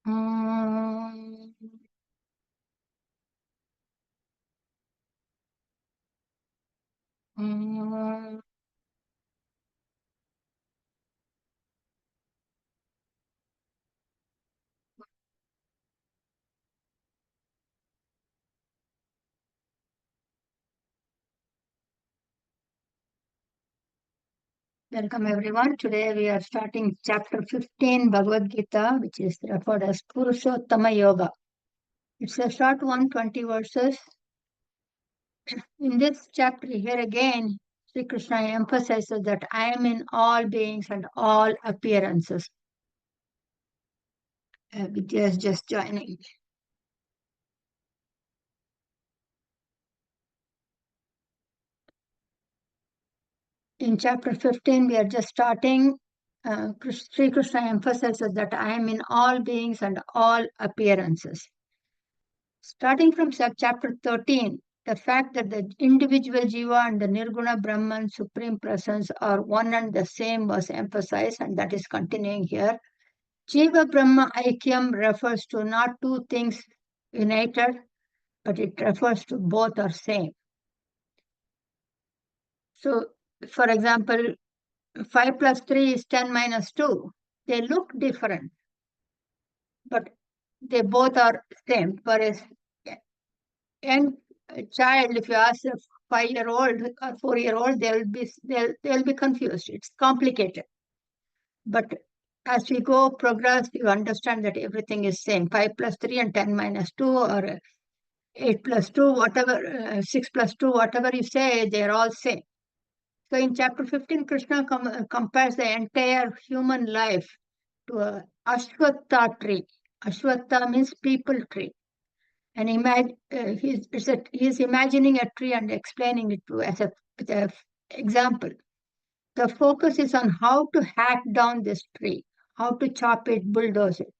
Um, um, Welcome everyone. Today we are starting chapter 15 Bhagavad Gita, which is referred as Purushottama Yoga. It's a short one, 20 verses. In this chapter, here again, Sri Krishna emphasizes that I am in all beings and all appearances. Vidya is just joining. In chapter 15, we are just starting. Sri Krishna emphasizes that I am in all beings and all appearances. Starting from chapter 13, the fact that the individual jiva and the nirguna Brahman, supreme presence, are one and the same was emphasized, and that is continuing here. Jiva Brahma Aikyam refers to not two things united, but it refers to both are same. So, for example, 5 plus 3 is 10 minus 2. They look different, but they both are same. Whereas young child, if you ask a 5-year-old or 4-year-old, they'll be confused. It's complicated. But as we go progress, you understand that everything is same. 5 plus 3 and 10 minus 2, or 8 plus 2, whatever, 6 plus 2, whatever you say, they're all same. So in chapter 15, Krishna compares the entire human life to a Aswatha tree. Aswatha means people tree. And he's imagining a tree and explaining it to as a example. The focus is on how to hack down this tree, how to chop it, bulldoze it.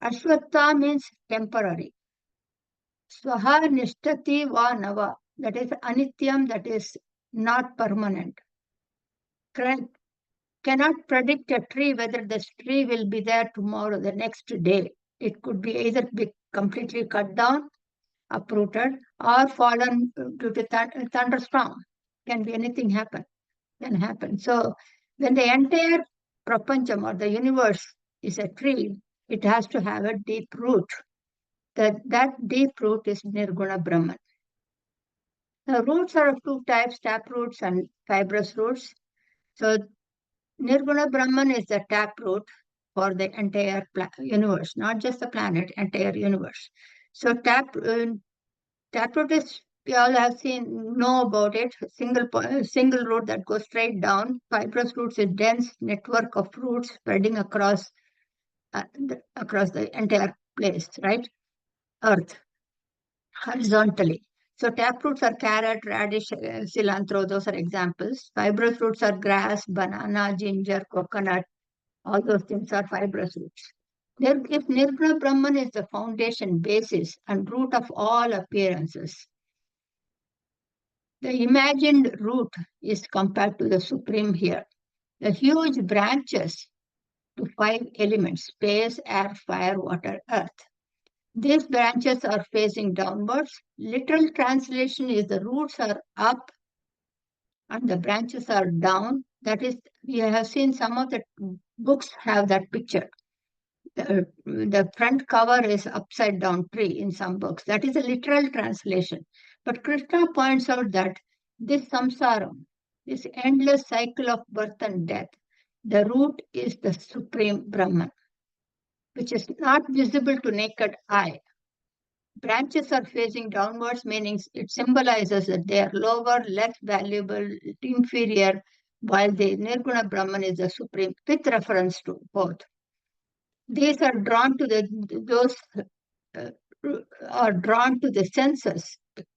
Ashwatha means temporary. Swaha nishtati va nava, that is anityam, that is not permanent. Cannot predict a tree whether this tree will be there tomorrow, the next day. It could be either be completely cut down, uprooted, or fallen due to thunderstorm. Can be anything can happen. So when the entire prapancham or the universe is a tree, it has to have a deep root. That deep root is Nirguna Brahman. The roots are of two types, tap roots and fibrous roots. So Nirguna Brahman is the tap root for the entire universe, not just the planet, entire universe. So taproot is, we all have know about it, single root that goes straight down. Fibrous roots is dense network of roots spreading across the entire place, right? Earth, horizontally. So taproots are carrot, radish, cilantro, those are examples. Fibrous roots are grass, banana, ginger, coconut, all those things are fibrous roots. If Nirguna Brahman is the foundation, basis, and root of all appearances, the imagined root is compared to the supreme here. The huge branches to 5 elements, space, air, fire, water, earth. These branches are facing downwards. Literal translation is the roots are up and the branches are down. That is, we have seen some of the books have that picture. The front cover is upside down tree in some books. That is a literal translation. But Krishna points out that this samsaram, this endless cycle of birth and death, the root is the supreme Brahman, which is not visible to naked eye. Branches are facing downwards, meaning it symbolizes that they are lower, less valuable, inferior, while the Nirguna Brahman is the supreme, with reference to both. These are drawn to those are drawn to the senses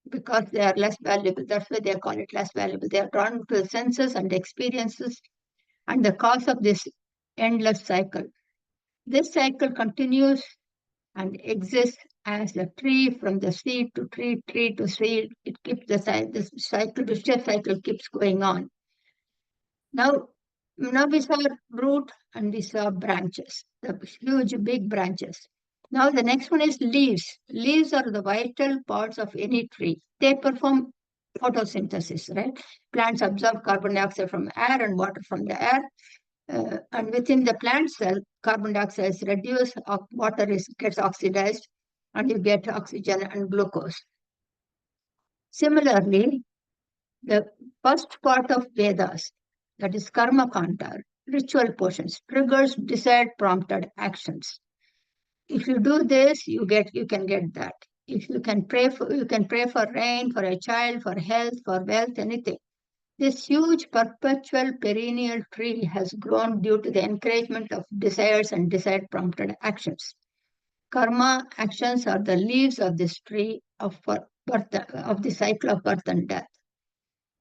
because they are less valuable. That's why they call it less valuable. They are drawn to the senses and experiences and the cause of this endless cycle. This cycle continues and exists as a tree from the seed to tree, tree to seed. It keeps the cycle, vicious cycle keeps going on. Now we saw root and we saw branches, the huge big branches. Now the next one is leaves. Leaves are the vital parts of any tree. They perform photosynthesis, right? Plants absorb carbon dioxide from air and water from the air. And within the plant cell, carbon dioxide is reduced, gets oxidized, and you get oxygen and glucose. Similarly, the first part of Vedas, that is karma kanta, ritual portions, triggers desired prompted actions. If you do this, you can get that. If you can pray for rain, for a child, for health, for wealth, anything. This huge perpetual perennial tree has grown due to the encouragement of desires and desired prompted actions. Karma actions are the leaves of this tree of the cycle of birth and death.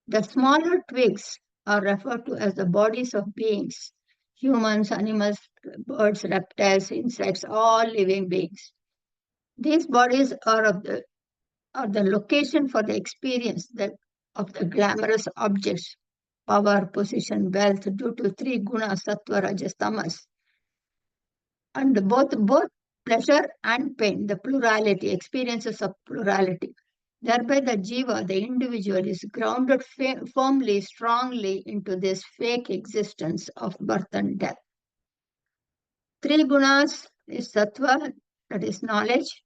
The smaller twigs are referred to as the bodies of beings, humans, animals, birds, reptiles, insects, all living beings. These bodies are the location for the experience of the glamorous objects, power, position, wealth, due to three gunas, sattva, rajas, tamas. And both pleasure and pain, the plurality, experiences of plurality. Thereby the jiva, the individual, is grounded firmly, strongly into this fake existence of birth and death. Three gunas is sattva, that is knowledge.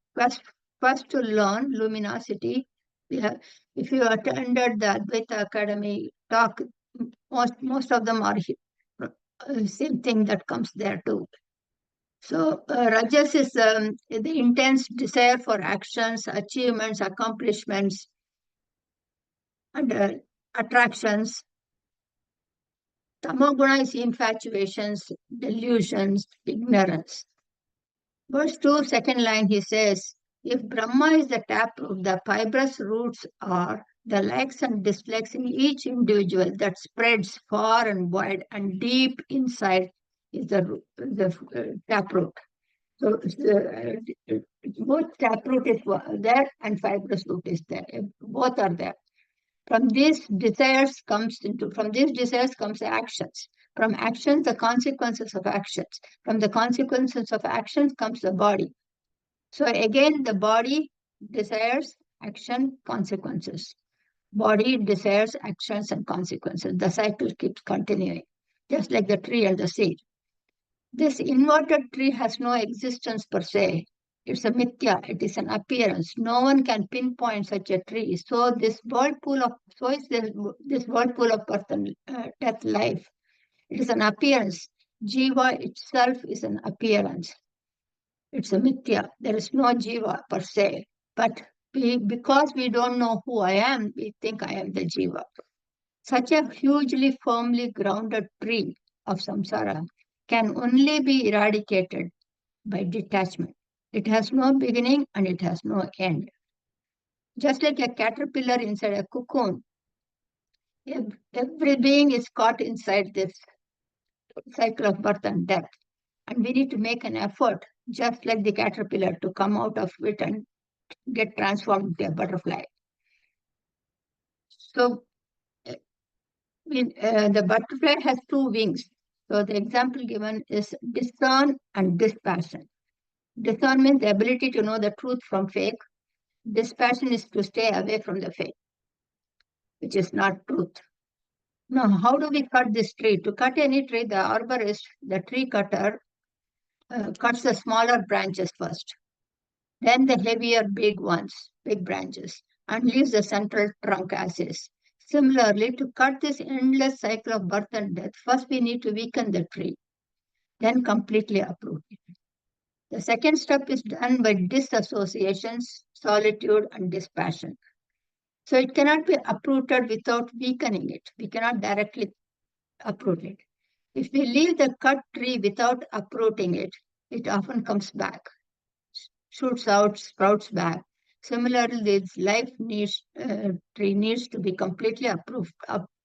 First to learn, luminosity. If you attended the Advaita Academy talk, most of them are same thing that comes there too. So rajas is the intense desire for actions, achievements, accomplishments, and attractions. Tamoguna is infatuations, delusions, ignorance. Verse 2, second line, he says, if Brahma is the taproot, the fibrous roots are the likes and dislikes in each individual that spreads far and wide, and deep inside is the taproot. So both taproot is there and fibrous root is there. Both are there. From these desires comes actions. From actions, the consequences of actions. From the consequences of actions comes the body. So again, the body desires, action, consequences. Body desires, actions, and consequences. The cycle keeps continuing, just like the tree and the seed. This inverted tree has no existence per se. It's a mithya, it is an appearance. No one can pinpoint such a tree. So is this whirlpool of birth and death life. It is an appearance. Jiva itself is an appearance. It's a mithya. There is no jiva per se. But because we don't know who I am, we think I am the jiva. Such a hugely firmly grounded tree of samsara can only be eradicated by detachment. It has no beginning and it has no end. Just like a caterpillar inside a cocoon, every being is caught inside this cycle of birth and death. And we need to make an effort, just like the caterpillar, to come out of it and get transformed into a butterfly. So the butterfly has two wings. So the example given is discern and dispassion. Discern means the ability to know the truth from fake. Dispassion is to stay away from the fake, which is not truth. Now, how do we cut this tree? To cut any tree, the arborist, the tree cutter, cuts the smaller branches first, then the heavier big branches, and leaves the central trunk as is. Similarly, to cut this endless cycle of birth and death, first we need to weaken the tree, then completely uproot it. The second step is done by disassociations, solitude, and dispassion. So it cannot be uprooted without weakening it. We cannot directly uproot it. If we leave the cut tree without uprooting it, it often comes back, shoots out, sprouts back. Similarly, this tree needs to be completely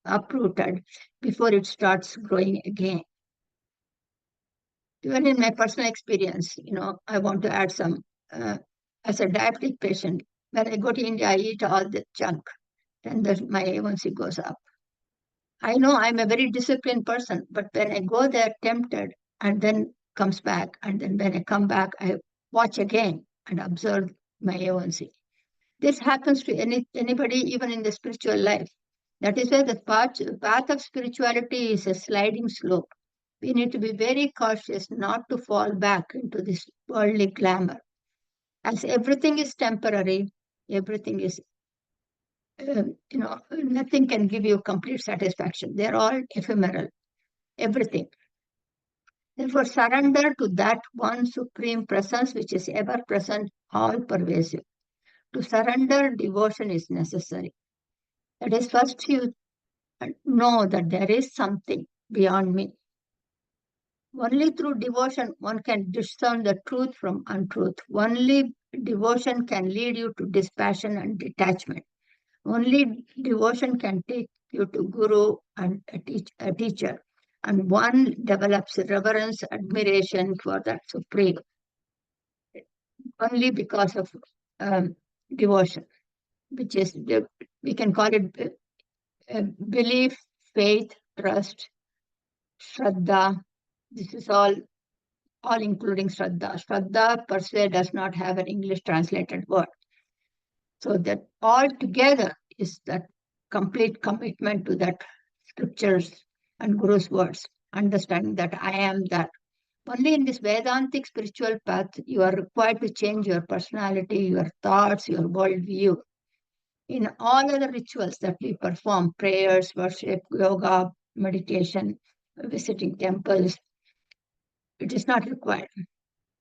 uprooted before it starts growing again. Even in my personal experience, I want to add some, as a diabetic patient, when I go to India, I eat all the junk, then my A1C goes up. I know I'm a very disciplined person, but when I go there tempted and then comes back, and then when I come back, I watch again and observe my agency. This happens to anybody, even in the spiritual life. That is why the path of spirituality is a sliding slope. We need to be very cautious not to fall back into this worldly glamour. As everything is temporary, everything is, nothing can give you complete satisfaction. They're all ephemeral, everything. Therefore, surrender to that one supreme presence which is ever present, all pervasive. To surrender, devotion is necessary. That is, first you know that there is something beyond me. Only through devotion one can discern the truth from untruth. Only devotion can lead you to dispassion and detachment. Only devotion can take you to Guru and a teacher. And one develops reverence, admiration for that Supreme, only because of devotion, which is, we can call it belief, faith, trust, Shraddha. This is all including Shraddha. Shraddha per se does not have an English translated word. So that all together is that complete commitment to that scriptures and Guru's words, understanding that I am that. Only in this Vedantic spiritual path, you are required to change your personality, your thoughts, your worldview. In all other rituals that we perform, prayers, worship, yoga, meditation, visiting temples, it is not required.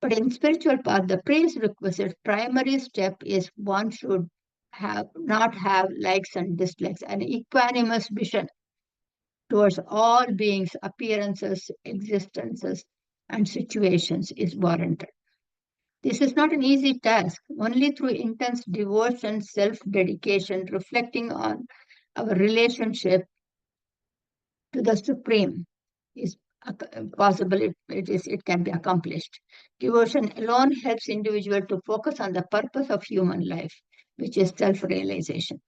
But in spiritual path, the prerequisite primary step is one should not have likes and dislikes, an equanimous vision towards all beings, appearances, existences, and situations is warranted. This is not an easy task. Only through intense devotion, self-dedication, reflecting on our relationship to the Supreme is possible. It can be accomplished. Devotion alone helps individual to focus on the purpose of human life, which is self-realization.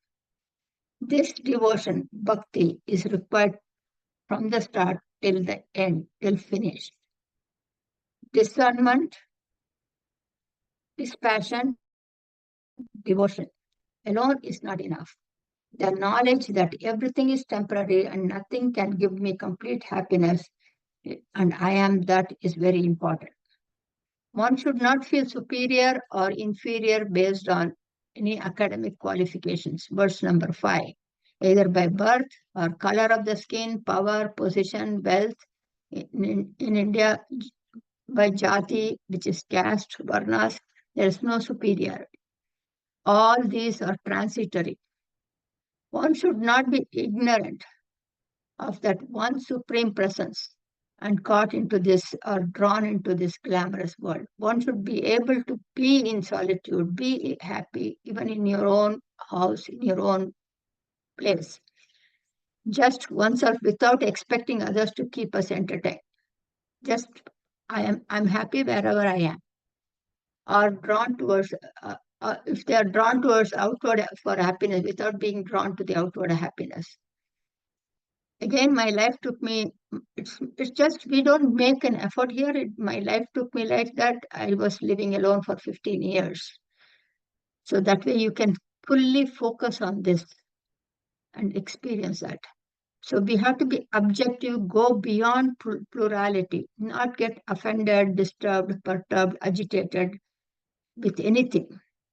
This devotion, bhakti, is required from the start till the end, till finish. Discernment, dispassion, devotion alone is not enough. The knowledge that everything is temporary and nothing can give me complete happiness, and I am that, is very important. One should not feel superior or inferior based on any academic qualifications. Verse number 5. Either by birth or color of the skin, power, position, wealth. In India, by jati, which is caste, varnas, there is no superiority. All these are transitory. One should not be ignorant of that one supreme presence and caught into this or drawn into this glamorous world. One should be able to be in solitude, be happy, even in your own house, in your own place. Just oneself without expecting others to keep us entertained. Just I'm happy wherever I am. Or drawn towards, if they are drawn towards outward for happiness without being drawn to the outward happiness. Again, my life took me, it's just, we don't make an effort here. My life took me like that. I was living alone for 15 years. So that way you can fully focus on this and experience that. So we have to be objective, go beyond plurality, not get offended, disturbed, perturbed, agitated with anything,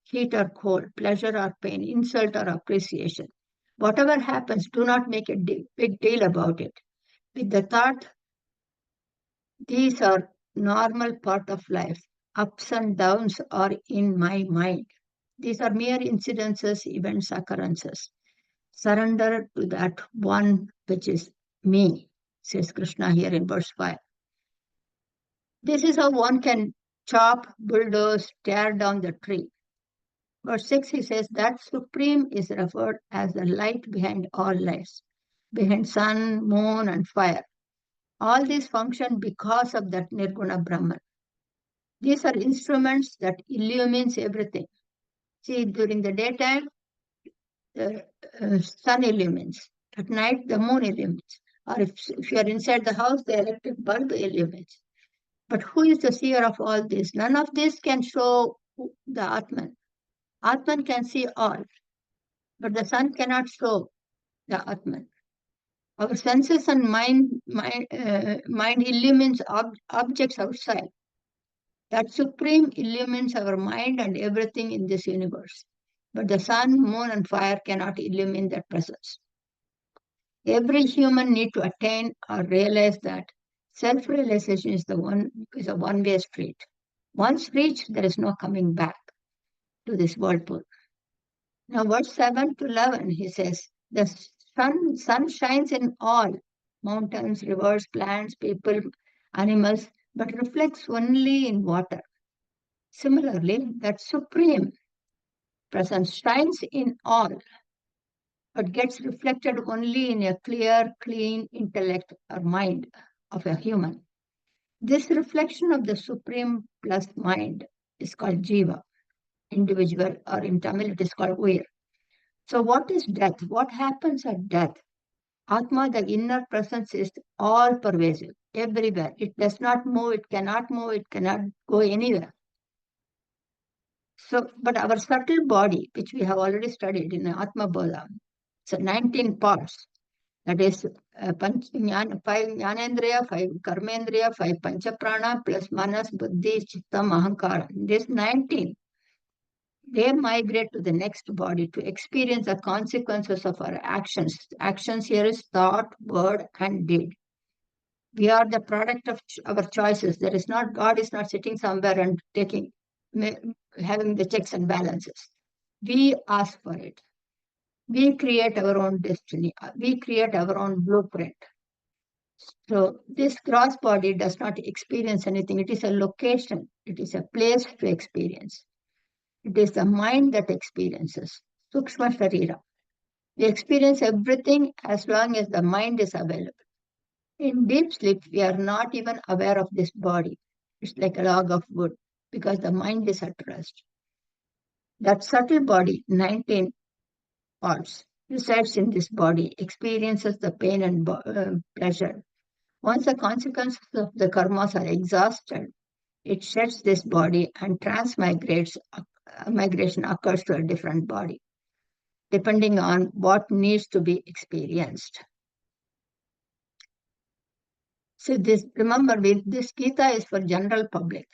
heat or cold, pleasure or pain, insult or appreciation. Whatever happens, do not make a big deal about it. With the thought, these are normal part of life. Ups and downs are in my mind. These are mere incidences, events, occurrences. Surrender to that one which is me, says Krishna here in verse 5. This is how one can chop, bulldoze, tear down the tree. Verse 6, he says that Supreme is referred as the light behind all lights, behind sun, moon, and fire. All these function because of that Nirguna Brahman. These are instruments that illumines everything. See, during the daytime, the sun illumines. At night, the moon illumines. Or if you are inside the house, the electric bulb illumines. But who is the seer of all this? None of this can show the Atman. Atman can see all, but the sun cannot show the Atman. Our senses and mind illumines objects outside. That supreme illumines our mind and everything in this universe. But the sun, moon, and fire cannot illumine that presence. Every human need to attain or realize that self-realization is a one-way street. Once reached, there is no coming back to this whirlpool. Now, verse 7 to 11, he says, the sun shines in all, mountains, rivers, plants, people, animals, but reflects only in water. Similarly, that supreme presence shines in all, but gets reflected only in a clear, clean intellect or mind of a human. This reflection of the supreme plus mind is called jiva, individual, or in Tamil it is called uir. So what is death? What happens at death? Atma, the inner presence, is all pervasive, everywhere. It does not move, it cannot go anywhere. So, but our subtle body, which we have already studied in Atma Bodha, so 19 parts, that is 5 Jnanendriya, 5 Karmendriya, 5 Panchaprana, plus Manas, Buddhi, Chittam, Ahankara. This 19, they migrate to the next body to experience the consequences of our actions. Actions here is thought, word, and deed. We are the product of our choices. There is not, God is not sitting somewhere and having the checks and balances. We ask for it. We create our own destiny. We create our own blueprint. So this gross body does not experience anything. It is a location. It is a place to experience. It is the mind that experiences. Sukshma sarira. We experience everything as long as the mind is available. In deep sleep, we are not even aware of this body. It's like a log of wood because the mind is at rest. That subtle body, 19 parts, resides in this body, experiences the pain and pleasure. Once the consequences of the karmas are exhausted, it sheds this body and migration occurs to a different body, depending on what needs to be experienced. So remember, this Gita is for general public.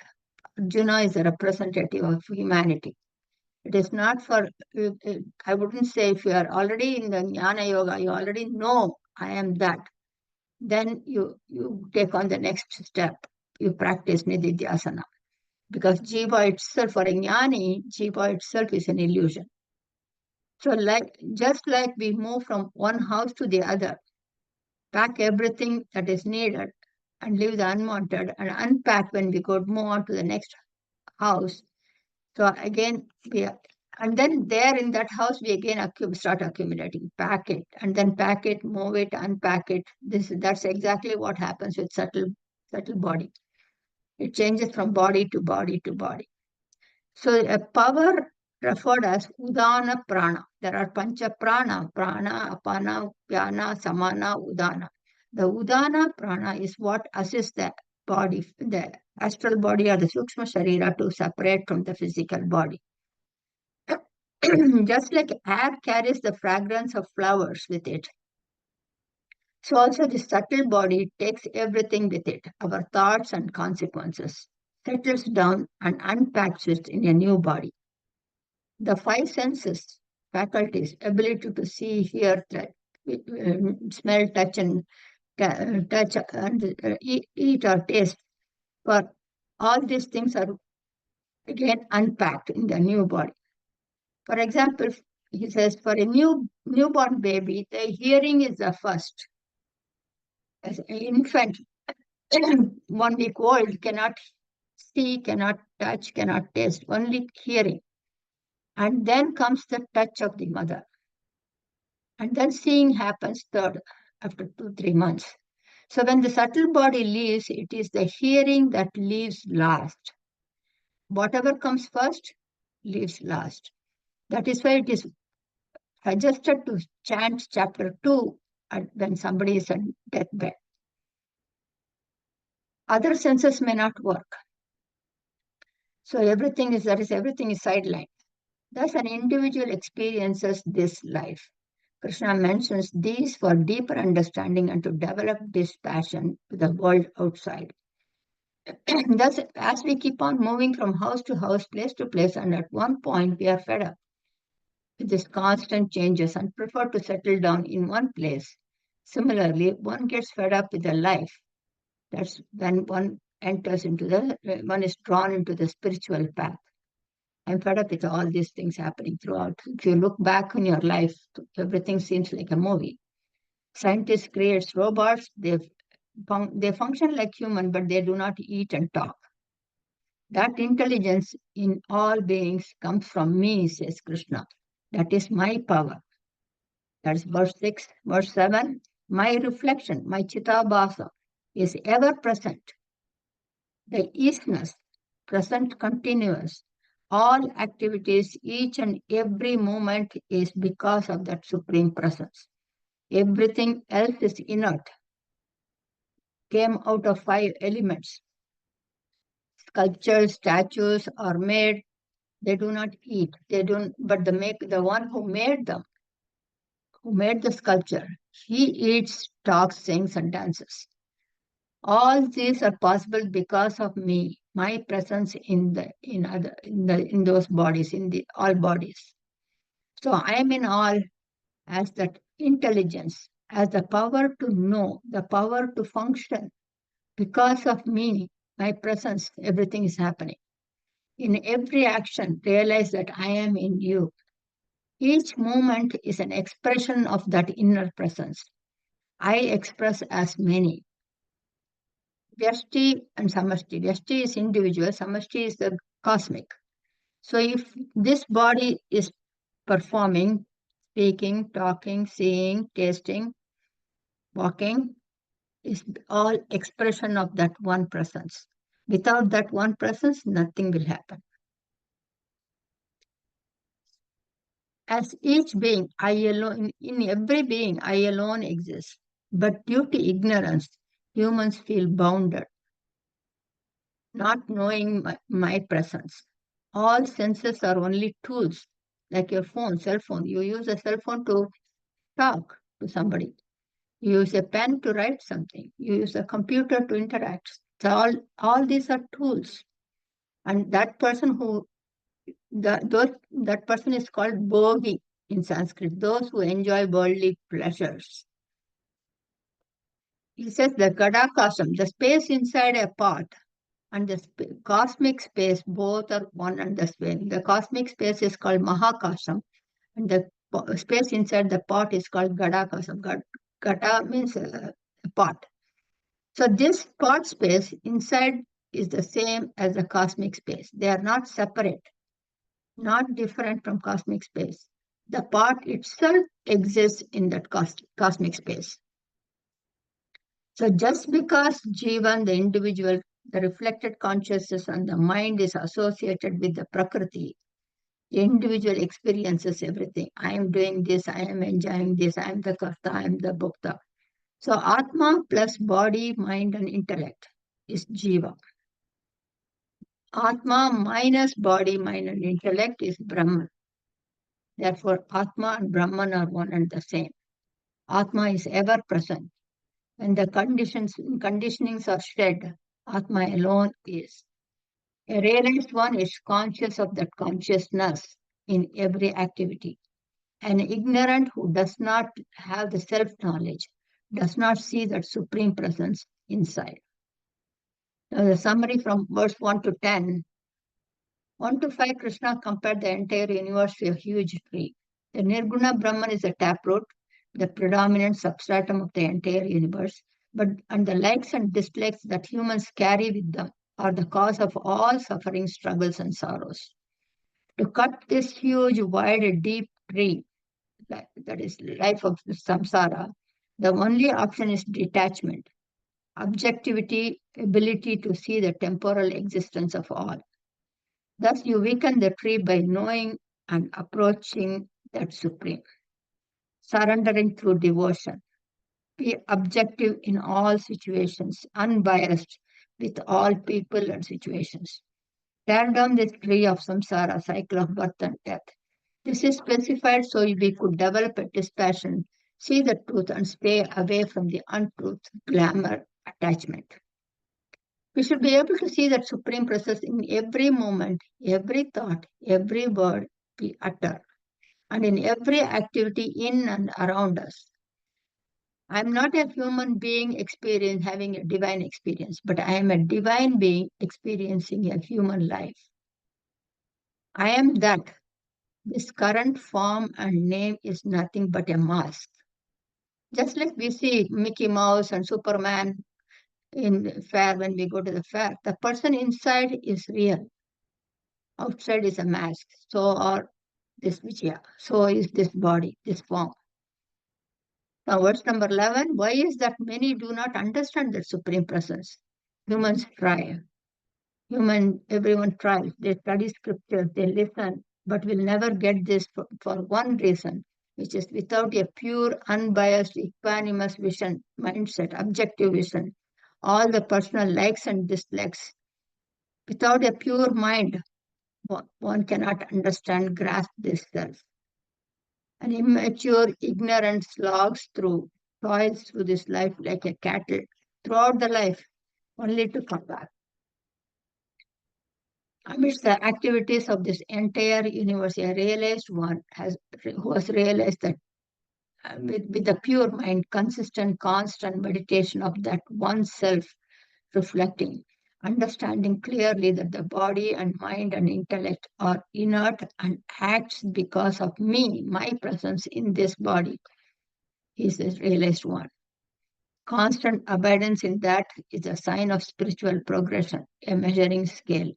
Arjuna is a representative of humanity. It is not for, I wouldn't say if you are already in the Jnana Yoga, you already know I am that. Then you take on the next step. You practice Nididhyasana. Because Jiva itself, for a Jnani, Jiva itself is an illusion. So just like we move from one house to the other, pack everything that is needed and leave the unwanted and unpack when we move on to the next house. So again, and then there in that house, we again start accumulating, pack it, and then pack it, move it, unpack it. That's exactly what happens with subtle body. It changes from body to body to body. So a power referred as Udana Prana. There are Pancha Prana, Prana, Apana, Vyana, Samana, Udana. The Udana Prana is what assists the body, the astral body or the Sukshma sarira to separate from the physical body. Just like air carries the fragrance of flowers with it, so also the subtle body takes everything with it, our thoughts and consequences, settles down and unpacks it in a new body. The 5 senses, faculties, ability to see, hear, smell, touch, and eat or taste, for all these things are again unpacked in the new body. For example, he says, for a newborn baby, the hearing is the first. As an infant, 1 week old, cannot see, cannot touch, cannot taste, only hearing. And then comes the touch of the mother. And then seeing happens third, after 2-3 months. So when the subtle body leaves, it is the hearing that leaves last. Whatever comes first, leaves last. That is why it is suggested to chant chapter 2 when somebody is on deathbed. Other senses may not work. So everything is sidelined. Thus, an individual experiences this life. Krishna mentions these for deeper understanding and to develop dispassion to the world outside. Thus, as we keep on moving from house to house, place to place, and at one point we are fed up with these constant changes and prefer to settle down in one place. Similarly, one gets fed up with the life. That's when one is drawn into the spiritual path. I'm fed up with all these things happening throughout. If you look back in your life, everything seems like a movie. Scientists create robots. They function like human, but they do not eat and talk. That intelligence in all beings comes from me, says Krishna. That is my power. That's verse 6. Verse 7. My reflection, my chitabhasa, is ever present. The isness, present continuous. All activities, each and every moment is because of that supreme presence. Everything else is inert. Came out of 5 elements. Sculptures, statues are made. They do not eat. But the one who made them, who made the sculpture, he eats, talks, sings, and dances. All these are possible because of me, my presence in those bodies, all bodies. So I am in all as that intelligence, as the power to know, the power to function. Because of me, my presence, everything is happening. In every action, realize that I am in you. Each moment is an expression of that inner presence. I express as many. Vyashti and Samashti. Vyashti is individual, Samashti is the cosmic. So if this body is performing, speaking, talking, seeing, tasting, walking, is all expression of that one presence. Without that one presence, nothing will happen. As each being, I alone, in every being, I alone exist. But due to ignorance, humans feel bounded, not knowing my presence. All senses are only tools, like your phone, cell phone. You use a cell phone to talk to somebody. You use a pen to write something. You use a computer to interact. So all these are tools. And that person that person is called bhogi in Sanskrit, those who enjoy worldly pleasures. He says the Gadakasam, the space inside a pot, and the cosmic space, both are one and the same. The cosmic space is called Mahakasam, and the space inside the pot is called Gadakasam. Gada means a pot. So this pot space inside is the same as the cosmic space. They are not separate, not different from cosmic space. The pot itself exists in that cosmic space. So just because Jivan, the individual, the reflected consciousness and the mind is associated with the Prakriti, the individual experiences everything. I am doing this, I am enjoying this, I am the Karta, I am the Bhokta. So Atma plus body, mind and intellect is Jiva. Atma minus body, mind and intellect is Brahman. Therefore, Atma and Brahman are one and the same. Atma is ever present. When the conditionings are shed, Atma alone is. A realized one is conscious of that consciousness in every activity. An ignorant who does not have the self-knowledge does not see that supreme presence inside. Now the summary from verse 1 to 10. 1 to 5, Krishna compared the entire universe to a huge tree. The Nirguna Brahman is a taproot, the predominant substratum of the entire universe, and the likes and dislikes that humans carry with them are the cause of all suffering, struggles, and sorrows. To cut this huge, wide, deep tree, that is life of samsara, the only option is detachment, objectivity, ability to see the temporal existence of all. Thus, you weaken the tree by knowing and approaching that supreme. Surrendering through devotion. Be objective in all situations, unbiased, with all people and situations. Tear down this tree of samsara, cycle of birth and death. This is specified so we could develop a dispassion, see the truth, and stay away from the untruth, glamour, attachment. We should be able to see that Supreme Presence in every moment, every thought, every word we utter, and in every activity in and around us. I am not a human being having a divine experience, but I am a divine being experiencing a human life. I am that. This current form and name is nothing but a mask. Just like we see Mickey Mouse and Superman in the fair when we go to the fair, the person inside is real. Outside is a mask. So are this Vijaya. So is this body, this form. Now, verse number 11, why is that many do not understand the Supreme Presence? Humans try. Everyone tries. They study scriptures, they listen, but will never get this for one reason, which is without a pure, unbiased, equanimous vision, mindset, objective vision, all the personal likes and dislikes. Without a pure mind, one cannot understand, grasp this self. An immature ignorance slogs through, toils through this life like a cattle, throughout the life, only to come back. Amidst the activities of this entire universe, a realized one who has realized that with the pure mind, consistent, constant meditation of that oneself, reflecting, understanding clearly that the body and mind and intellect are inert and acts because of me, my presence in this body. He is the realized one. Constant abidance in that is a sign of spiritual progression, a measuring scale.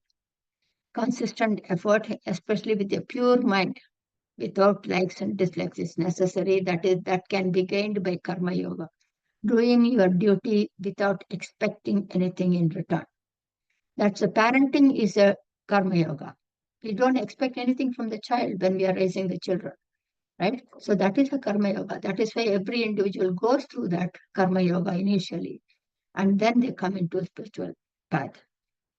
Consistent effort, especially with a pure mind, without likes and dislikes, is necessary. That can be gained by karma yoga. Doing your duty without expecting anything in return. That's a parenting is a karma yoga. We don't expect anything from the child when we are raising the children, right? So that is a karma yoga. That is why every individual goes through that karma yoga initially, and then they come into a spiritual path.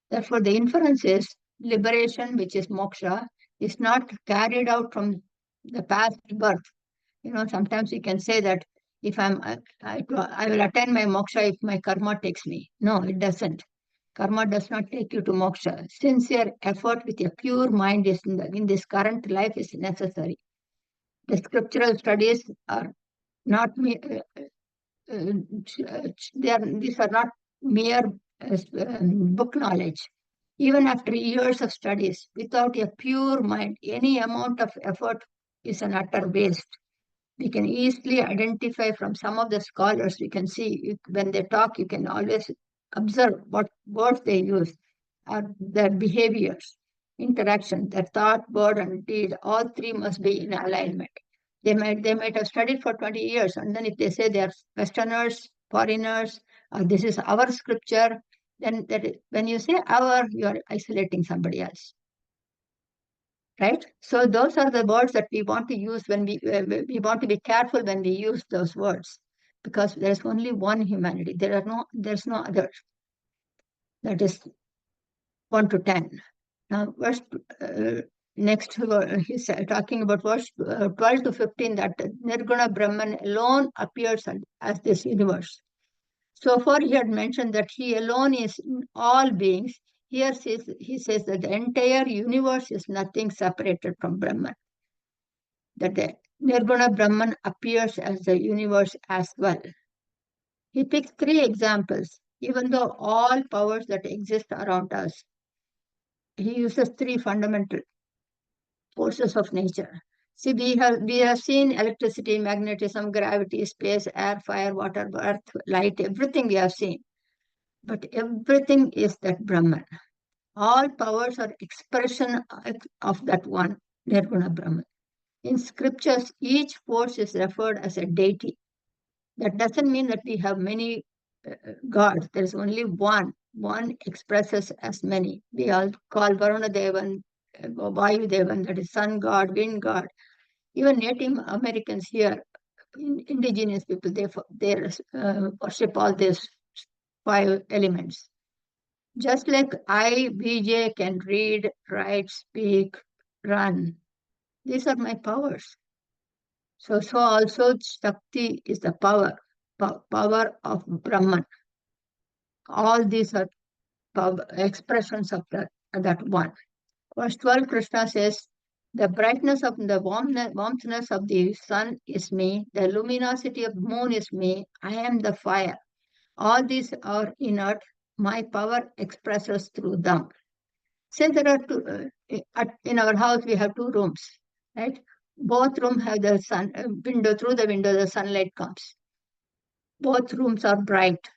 Therefore, the inference is liberation, which is moksha, is not carried out from the past birth. Sometimes we can say that if I will attain my moksha if my karma takes me. No, it doesn't. Karma does not take you to moksha. Sincere effort with a pure mind in this current life is necessary. The scriptural studies are not these are not mere book knowledge. Even after years of studies, without a pure mind, any amount of effort is an utter waste. We can easily identify from some of the scholars, we can see when they talk, you can always observe what words they use, their behaviors, interaction, their thought, word, and deed, all three must be in alignment. They might have studied for 20 years, and then if they say they are Westerners, foreigners, this is our scripture, then when you say our, you are isolating somebody else. Right? So those are the words that we want to use when we want to be careful when we use those words, because there's only one humanity. There's no other. That is 1 to 10. Now, next, he's talking about verse 12 to 15, that Nirguna Brahman alone appears as this universe. So far, he had mentioned that he alone is in all beings. Here he says that the entire universe is nothing separated from Brahman. That the Nirguna Brahman appears as the universe as well. He picks 3 examples, even though all powers that exist around us. He uses 3 fundamental forces of nature. See, we have seen electricity, magnetism, gravity, space, air, fire, water, earth, light, everything we have seen. But everything is that Brahman. All powers are expression of that one, Nirguna Brahman. In scriptures, each force is referred as a deity. That doesn't mean that we have many gods. There is only one. One expresses as many. We all call Varuna Devan, Vayu Devan, that is sun god, wind god. Even Native Americans here, indigenous people, they worship all these 5 elements. Just like I, VJ, can read, write, speak, run. These are my powers. So also Shakti is the power of Brahman. All these are expressions of that one. Verse 12, Krishna says, the brightness of the warmthness of the sun is me, the luminosity of the moon is me, I am the fire. All these are inert, my power expresses through them. Say there are two, in our house we have two rooms, right? Both rooms have the sun window, through the window the sunlight comes. Both rooms are bright.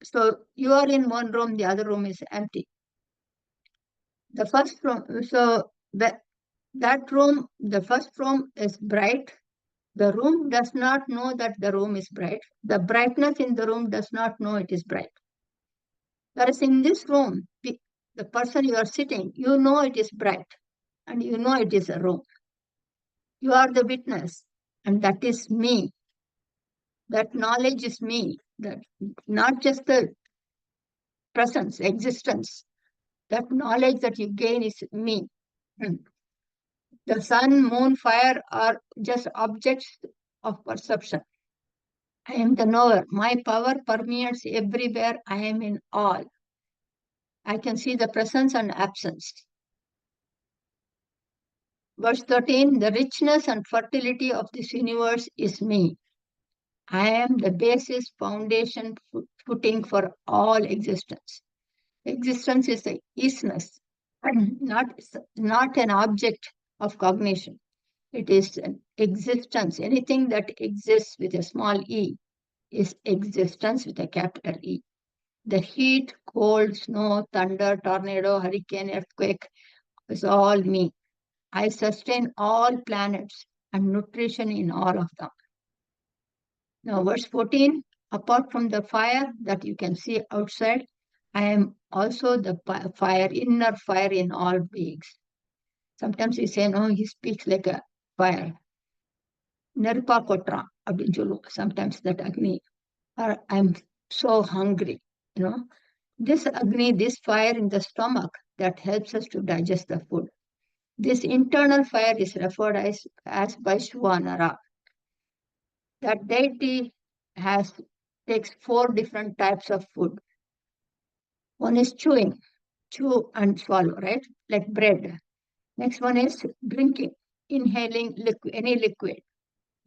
So you are in one room, the other room is empty. The first room, so that room, the first room is bright. The room does not know that the room is bright. The brightness in the room does not know it is bright. Whereas in this room, the person you are sitting, you know it is bright and you know it is a room. You are the witness and that is me. That knowledge is me. That not just the presence, existence. That knowledge that you gain is me. The sun, moon, fire are just objects of perception. I am the knower. My power permeates everywhere. I am in all. I can see the presence and absence. Verse 13, the richness and fertility of this universe is me. I am the basis, foundation, footing for all existence. Existence is the isness, and not an object of cognition. It is an existence. Anything that exists with a small e is existence with a capital E. The heat, cold, snow, thunder, tornado, hurricane, earthquake is all me. I sustain all planets and nutrition in all of them. Now, verse 14, apart from the fire that you can see outside, I am also the fire, inner fire in all beings. Sometimes we say, no, he speaks like a fire. Nerpa kotra, sometimes that Agni. Or I'm so hungry, This Agni, this fire in the stomach that helps us to digest the food. This internal fire is referred as Vaisuvanara. That deity takes 4 different types of food. One is chewing, chew and swallow, right? Like bread. Next one is drinking, inhaling any liquid,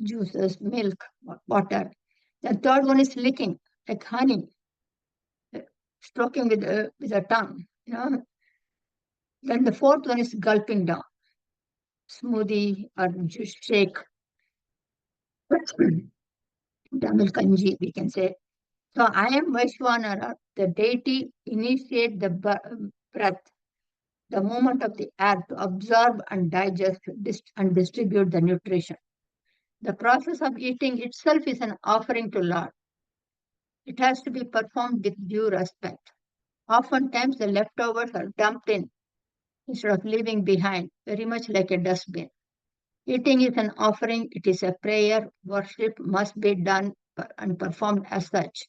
juices, milk, water. The third one is licking, like honey, stroking with a tongue. Then the fourth one is gulping down, smoothie or juice shake, Tamil kanji, we can say. So I am Vaishwanara, the deity initiate the breath, the movement of the air to absorb and digest and distribute the nutrition. The process of eating itself is an offering to Lord. It has to be performed with due respect. Oftentimes the leftovers are dumped in instead of leaving behind, very much like a dustbin. Eating is an offering, it is a prayer, worship must be done and performed as such.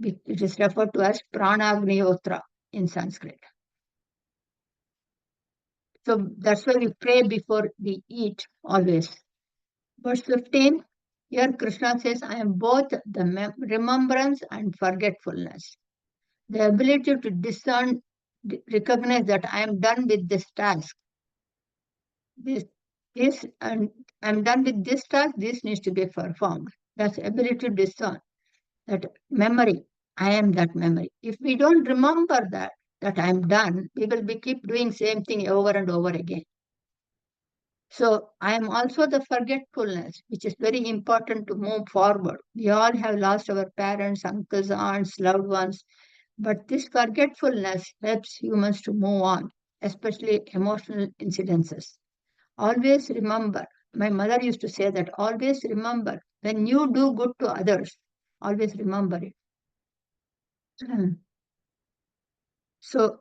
It is referred to as Pranagnihotra in Sanskrit. So that's why we pray before we eat always. Verse 15, here Krishna says, I am both the remembrance and forgetfulness. The ability to discern, recognize that I am done with this task. And I'm done with this task, this needs to be performed. That's ability to discern. That memory, I am that memory. If we don't remember that I'm done, we will keep doing same thing over and over again. So I am also the forgetfulness, which is very important to move forward. We all have lost our parents, uncles, aunts, loved ones, but this forgetfulness helps humans to move on, especially emotional incidences. Always remember, my mother used to say that, always remember, when you do good to others, always remember it. So,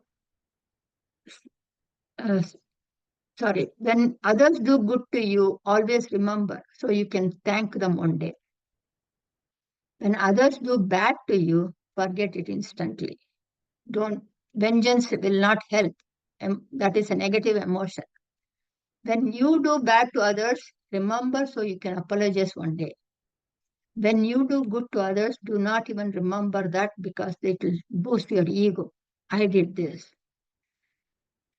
when others do good to you, always remember, so you can thank them one day. When others do bad to you, forget it instantly. Don't vengeance will not help. That is a negative emotion. When you do bad to others, remember so you can apologize one day. When you do good to others, do not even remember that because it will boost your ego. I did this.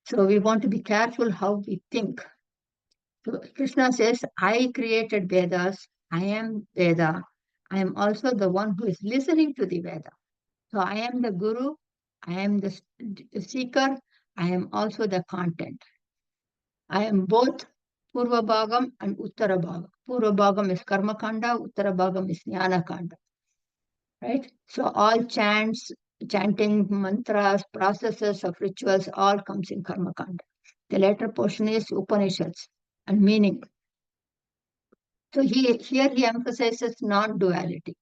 So we want to be careful how we think. So Krishna says, I created Vedas. I am Veda. I am also the one who is listening to the Veda. So I am the guru. I am the seeker. I am also the content. I am both Purva Bhagam and Uttara Bhagam. Purva Bhagam is Karma Kanda, Uttara Bhagam is Jnana Kanda. Right? So all chants, chanting, mantras, processes of rituals, all comes in Karma Kanda. The later portion is Upanishads and meaning. So here he emphasizes non-duality.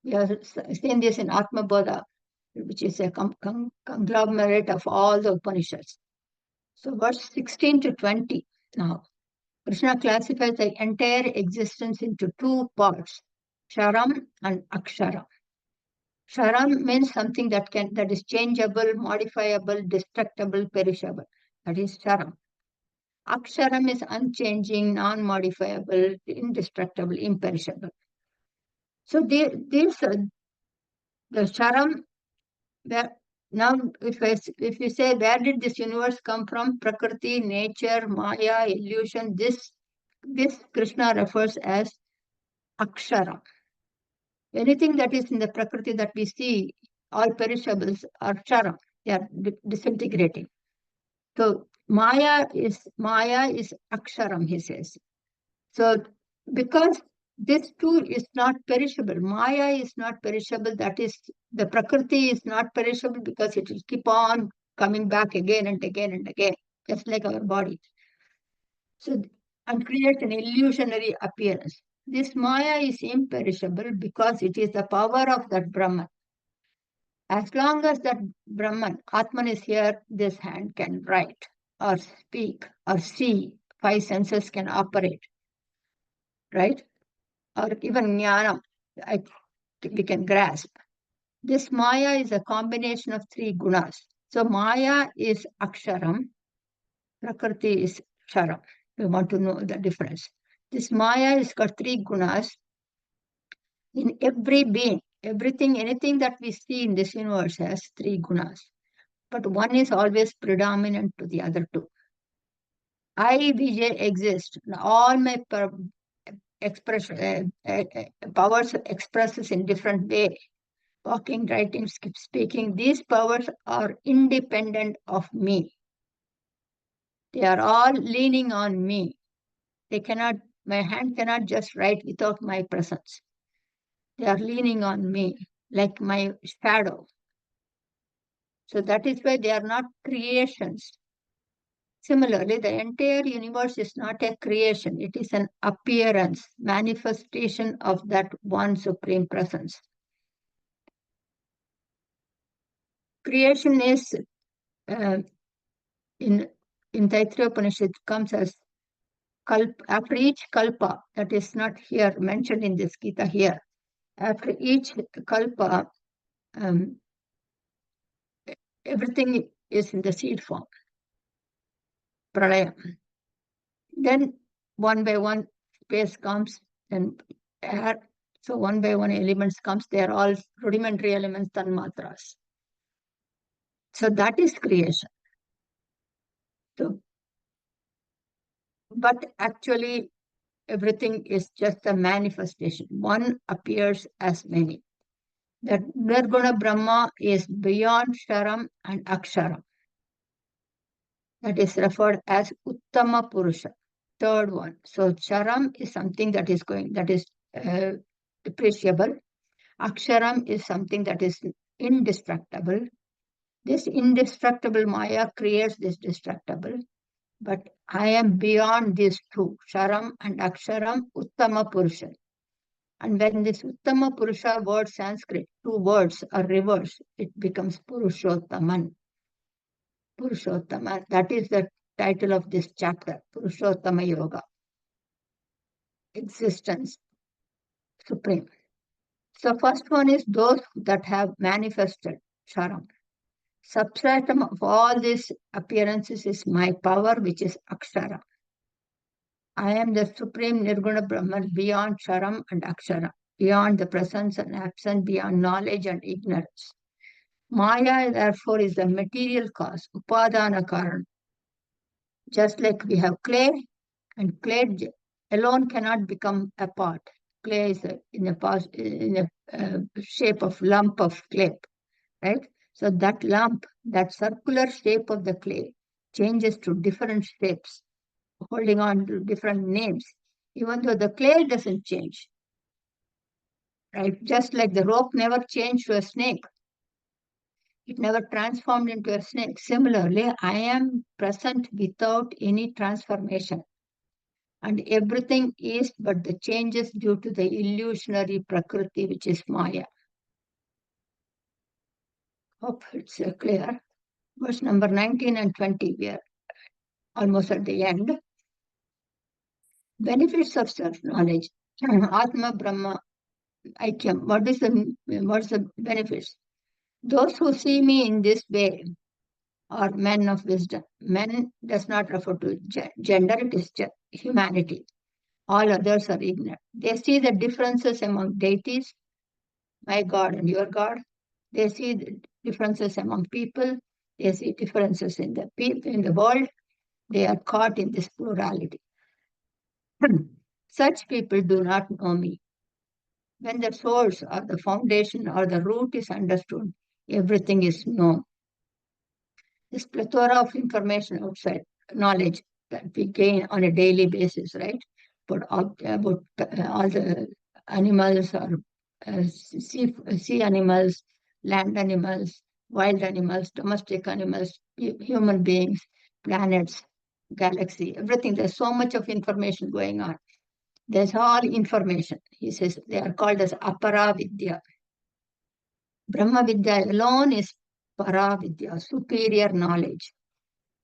We have seen this in Atma Bodha, which is a conglomerate of all the Upanishads. So verse 16 to 20 now. Krishna classifies the entire existence into two parts, Ksharam and Aksharam. Ksharam means something that is changeable, modifiable, destructible, perishable. That is Ksharam. Aksharam is unchanging, non-modifiable, indestructible, imperishable. So the Ksharam, now if you say where did this universe come from? Prakriti, nature, Maya, illusion. This Krishna refers as Aksharam. Anything that is in the Prakriti that we see, all perishables are Ksharam. They are disintegrating. So Maya is Aksharam, he says. So because this too is not perishable, Maya is not perishable, that is, the Prakriti is not perishable because it will keep on coming back again and again and again, just like our body. So, and create an illusionary appearance. This Maya is imperishable because it is the power of that Brahman. As long as that Brahman, Atman is here, this hand can write or speak or see. Five senses can operate, right? Or even jnana, we can grasp. This Maya is a combination of three gunas. So Maya is Aksharam, Prakriti is Ksharam. We want to know the difference. This Maya has got three gunas in every being. Everything, anything that we see in this universe has three gunas. But one is always predominant to the other two. I, Vijay exist. All my powers expresses in different way. Walking, writing, speaking, these powers are independent of me. They are all leaning on me. My hand cannot just write without my presence. They are leaning on me like my shadow. So that is why they are not creations. Similarly, the entire universe is not a creation. It is an appearance, manifestation of that one supreme presence. Creation is, in Taittiriya Upanishad, comes as after each kalpa, that is not here mentioned in this Gita here. After each kalpa, everything is in the seed form, pralaya. Then one by one space comes and air. So one by one elements comes. They are all rudimentary elements, tanmatras. So that is creation. So, but actually everything is just a manifestation. One appears as many. That Nirguna Brahma is beyond Ksharam and Aksharam. That is referred as Uttama Purusha, third one. So Ksharam is something that is depreciable. Aksharam is something that is indestructible. This indestructible Maya creates this destructible. But I am beyond these two, Ksharam and Aksharam, Uttama Purusha. And when this Uttama Purusha word Sanskrit, two words are reversed, it becomes Purushottaman. Purushottama, that is the title of this chapter, Purushottama Yoga. Existence, supreme. So first one is those that have manifested Ksharam. Substratum of all these appearances is my power, which is Akshara. I am the supreme Nirguna Brahman beyond Ksharam and Aksharam, beyond the presence and absence, beyond knowledge and ignorance. Maya, therefore, is the material cause, Upadana Karan. Just like we have clay, and clay alone cannot become a pot. Clay is in a shape of lump of clay, right? So that lump, that circular shape of the clay, changes to different shapes, holding on to different names, even though the clay doesn't change, right? Just like the rope never changed to a snake, it never transformed into a snake. Similarly, I am present without any transformation. And everything is but the changes due to the illusionary Prakriti, which is Maya. Hope it's clear. Verse number 19 and 20, we are almost at the end. Benefits of self-knowledge. Atma Brahma Aikyam. What's the benefits? Those who see me in this way are men of wisdom. Men does not refer to gender, it is humanity. All others are ignorant. They see the differences among deities, my God and your God. They see the differences among people. They see differences in the world. They are caught in this plurality. Such people do not know me. When the source or the foundation or the root is understood, everything is known. This plethora of information outside knowledge that we gain on a daily basis, right? About all the animals or sea animals, land animals, wild animals, domestic animals, human beings, planets, galaxy, everything. There's so much of information going on. There's all information. He says they are called as apara vidya. Brahma vidya alone is para vidya, superior knowledge.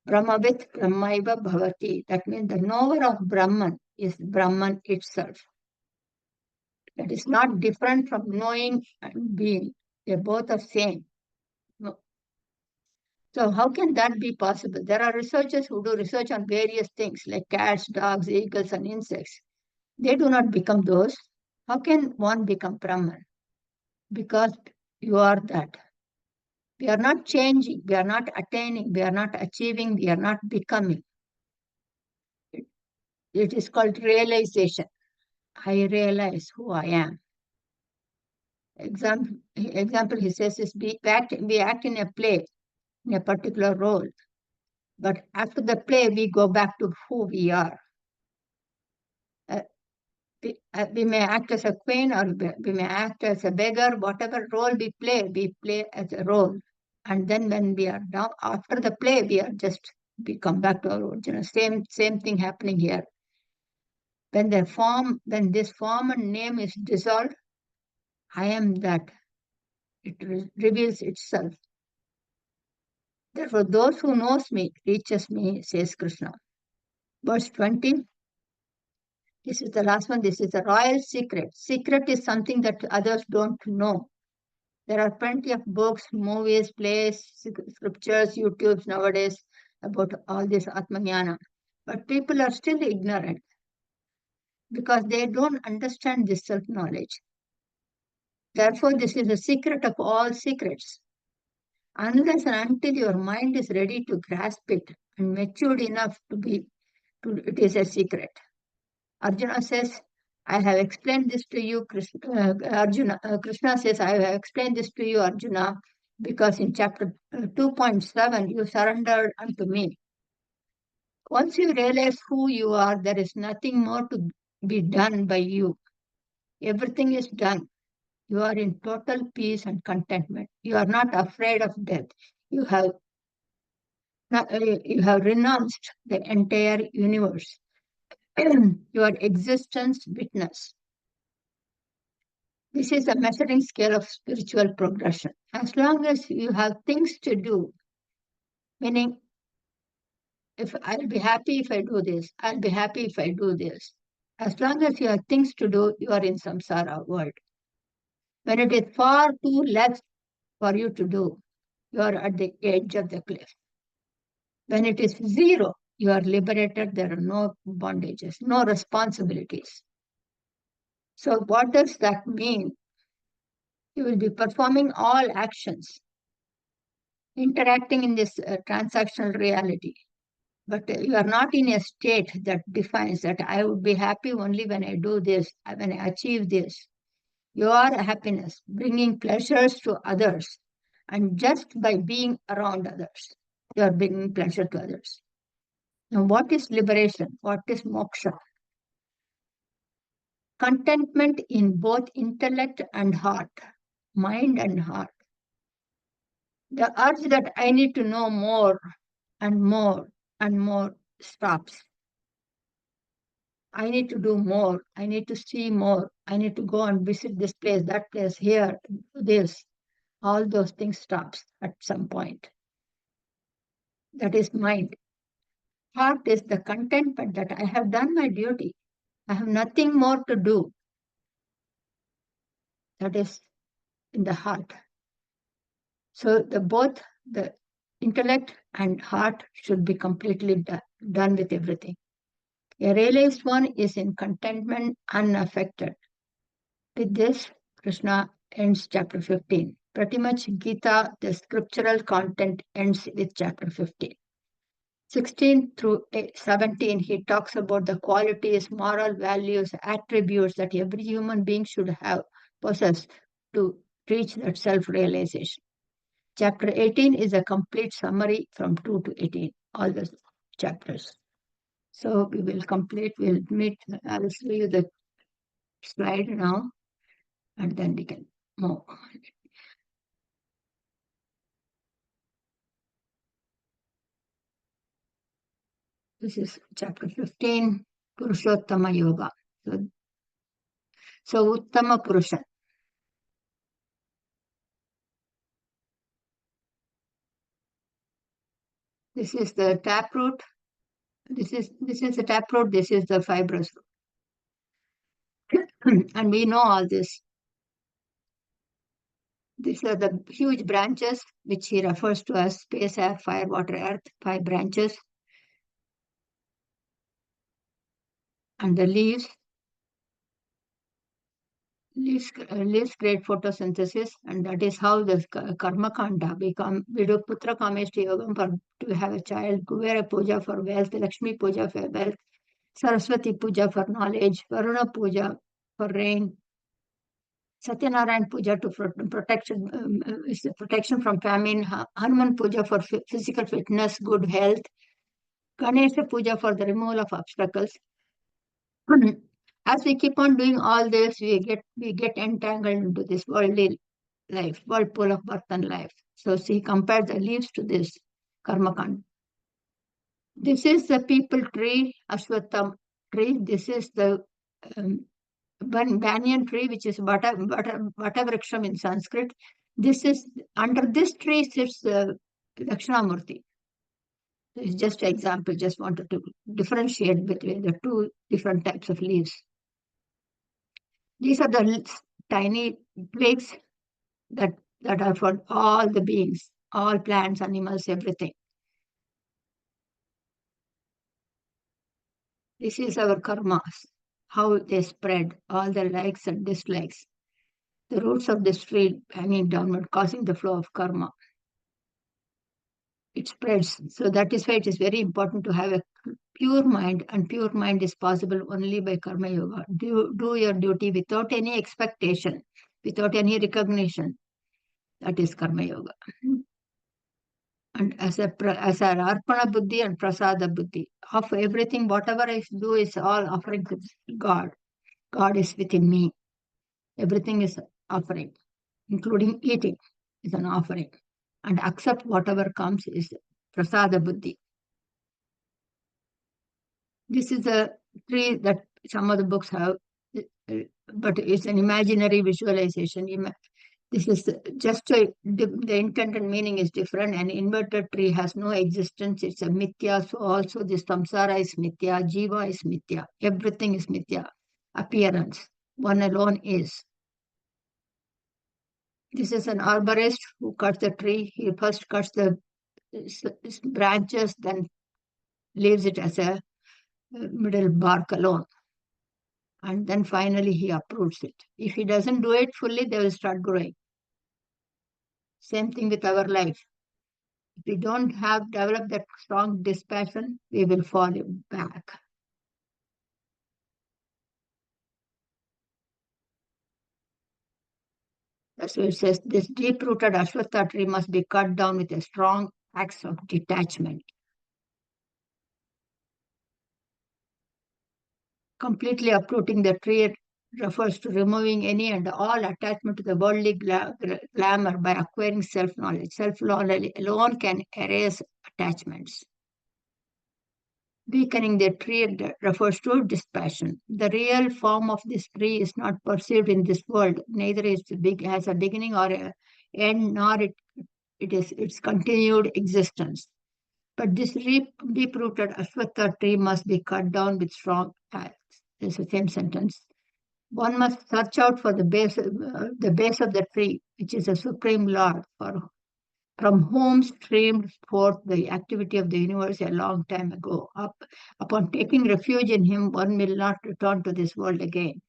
Brahmavit Brahmaiva Bhavati. That means the knower of Brahman is Brahman itself. That is not different from knowing and being. They both are same. No. So how can that be possible? There are researchers who do research on various things like cats, dogs, eagles, and insects. They do not become those. How can one become Brahman? Because you are that. We are not changing, we are not attaining, we are not achieving, we are not becoming. It is called realization. I realize who I am. Example he says is we act in a play, in a particular role. But after the play, we go back to who we are. We may act as a queen or we may act as a beggar, whatever role we play as a role. And then when we are down, after the play, we come back to our original. Same thing happening here. When this form and name is dissolved, I am that. It reveals itself. Therefore, those who knows me reaches me, says Krishna. Verse 20. This is the last one. This is the royal secret. Secret is something that others don't know. There are plenty of books, movies, plays, scriptures, YouTubes nowadays about all this Atmajnana. But people are still ignorant because they don't understand this self-knowledge. Therefore, this is the secret of all secrets. Unless and until your mind is ready to grasp it and matured enough it is a secret. Arjuna says, I have explained this to you, Krishna says, I have explained this to you, Arjuna, because in chapter 2.7, you surrendered unto me. Once you realize who you are, there is nothing more to be done by you. Everything is done. You are in total peace and contentment. You are not afraid of death. You have renounced the entire universe. Your existence witness. This is a measuring scale of spiritual progression. As long as you have things to do, meaning if I'll be happy if I do this, I'll be happy if I do this. As long as you have things to do, you are in samsara world. When it is far too less for you to do, you are at the edge of the cliff. When it is zero, you are liberated. There are no bondages, no responsibilities. So what does that mean? You will be performing all actions, interacting in this transactional reality. But you are not in a state that defines that I would be happy only when I do this, when I achieve this. Your happiness, bringing pleasures to others. And just by being around others, you are bringing pleasure to others. Now, what is liberation? What is moksha? Contentment in both intellect and heart, mind and heart. The urge that I need to know more and more and more stops. I need to do more. I need to see more. I need to go and visit this place, that place, here, this. All those things stops at some point. That is mind. Heart is the contentment that I have done my duty. I have nothing more to do. That is in the heart. So both the intellect and heart should be completely done with everything. A realized one is in contentment, unaffected. With this, Krishna ends chapter 15. Pretty much Gita, the scriptural content ends with chapter 15. 16 through 17, he talks about the qualities, moral values, attributes that every human being should have possessed to reach that self-realization. Chapter 18 is a complete summary from 2 to 18, all the chapters. So we will complete, we'll meet, I will show you the slide now, and then we can move. This is chapter 15, Purushottama Yoga. So Uttama Purusha. This is the taproot. This is the taproot. This is the fibrous root. And we know all this. These are the huge branches, which he refers to as space, air, fire, water, earth, 5 branches. And the leaves create photosynthesis, and that is how the karma kanda become. We do putra kameshti yogam for to have a child, Kuvera puja for wealth, Lakshmi puja for wealth, Saraswati puja for knowledge, Varuna puja for rain, Satyanarayan puja to protection from famine, Hanuman puja for physical fitness, good health, Ganesha puja for the removal of obstacles. As we keep on doing all this, we get entangled into this worldly life, whirlpool of birth and life. So see, compare the leaves to this karma kanda. This is the people tree, Aswatha tree. This is the banyan tree, which is Vata Vriksham in Sanskrit. This is under this tree sits the Dakshinamurti. It's just an example. Just wanted to differentiate between the 2 different types of leaves. These are the tiny plagues that are for all the beings, all plants, animals, everything. This is our karmas, how they spread, all the likes and dislikes. The roots of this tree hanging downward, causing the flow of karma. It spreads. So that is why it is very important to have a pure mind, and pure mind is possible only by karma yoga. Do your duty without any expectation, without any recognition. That is karma yoga. And as an arpana buddhi and prasada buddhi, of everything, whatever I do is all offering to God. God is within me. Everything is offering, including eating is an offering. And accept whatever comes is prasada buddhi. This is a tree that some of the books have, but it's an imaginary visualization. This is just the intent and meaning is different. An inverted tree has no existence. It's a mithya. So also this samsara is mithya. Jiva is mithya. Everything is mithya. Appearance. One alone is. This is an arborist who cuts the tree. He first cuts the branches, then leaves it as a middle bark alone. And then finally he uproots it. If he doesn't do it fully, they will start growing. Same thing with our life. If we don't have developed that strong dispassion, we will fall back. That's why it says this deep-rooted Aswatha tree must be cut down with a strong axe of detachment. Completely uprooting the tree refers to removing any and all attachment to the worldly glamour by acquiring self-knowledge. Self-knowledge alone can erase attachments. Weakening the tree refers to dispassion. The real form of this tree is not perceived in this world. Neither has a beginning or an end, nor it is its continued existence. But this deep-rooted Aswatha tree must be cut down with strong axe. It's the same sentence. One must search out for the base of the tree, which is a supreme Lord, from whom streamed forth the activity of the universe a long time ago. Upon taking refuge in him, one will not return to this world again.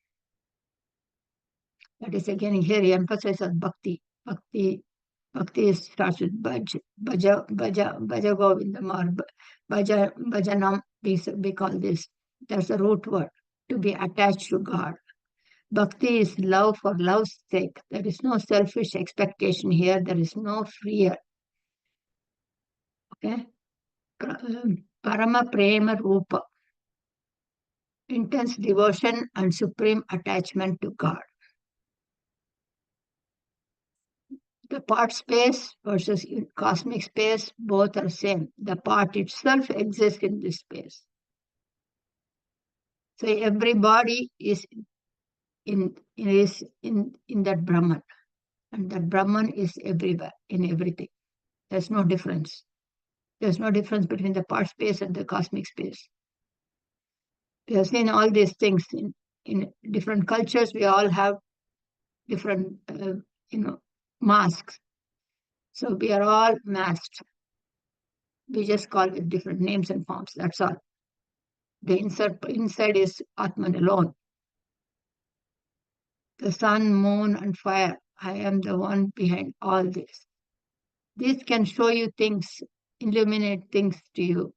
That is again here he emphasizes bhakti. Bhakti starts with bhaja govindam or bhajanam. We call this. That's the root word, to be attached to God. Bhakti is love for love's sake. There is no selfish expectation here. There is no fear. Okay? Parama Prema Rupa. Intense devotion and supreme attachment to God. The part space versus cosmic space, both are same. The part itself exists in this space. So every body is in that Brahman. And that Brahman is everywhere, in everything. There's no difference. There's no difference between the part space and the cosmic space. We have seen all these things in different cultures. We all have different, masks. So we are all masked. We just call it different names and forms. That's all. The inside is Atman alone. The sun, moon, and fire. I am the one behind all this. This can show you things, illuminate things to you,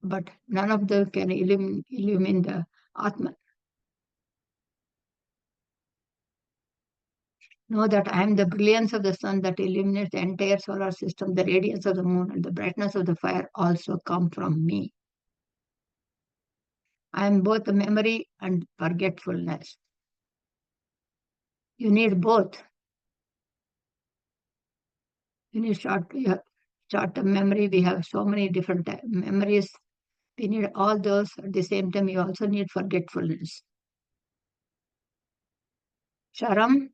but none of them can illumine the Atman. Know that I am the brilliance of the sun that illuminates the entire solar system. The radiance of the moon and the brightness of the fire also come from me. I am both the memory and forgetfulness. You need both. You need short-term memory. We have so many different memories. We need all those. At the same time, you also need forgetfulness. Ksharam,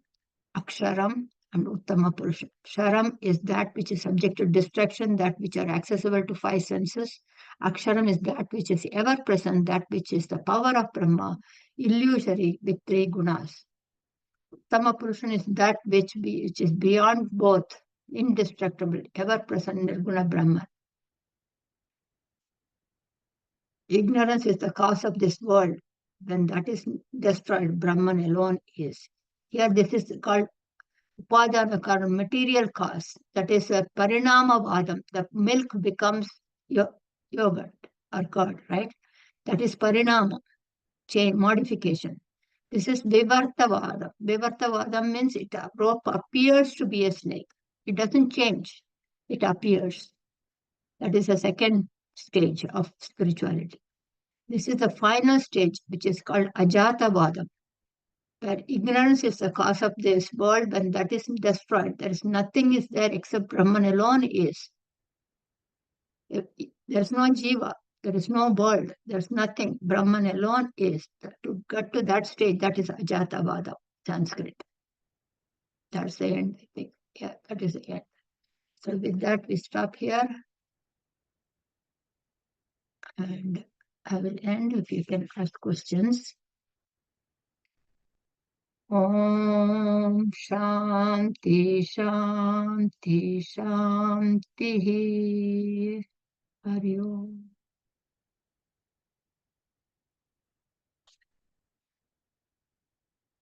Aksharam, and Uttama Purusha. Ksharam is that which is subject to distraction, that which are accessible to five senses. Aksharam is that which is ever present, that which is the power of Brahma, illusory with three gunas. Uttama Purusha is that which is beyond both, indestructible, ever present Nirguna Brahman. Ignorance is the cause of this world. When that is destroyed, Brahman alone is. Here this is called Upadana Karan, material cause. That is a parinama vadam. The milk becomes yogurt or curd, right? That is parinama, change, modification. This is vivartavada. Vivartavada means rope appears to be a snake. It doesn't change. It appears. That is the second stage of spirituality. This is the final stage, which is called ajatavada, where ignorance is the cause of this world. When that is destroyed, there is nothing is there except Brahman alone is. There's no jiva. There is no world. There's nothing. Brahman alone is. To get to that stage, that is Ajatavada, Sanskrit. That's the end, I think. Yeah, that is the end. So with that, we stop here. And I will end if you can ask questions. Om Shanti, Shanti, Shanti. Hari Om.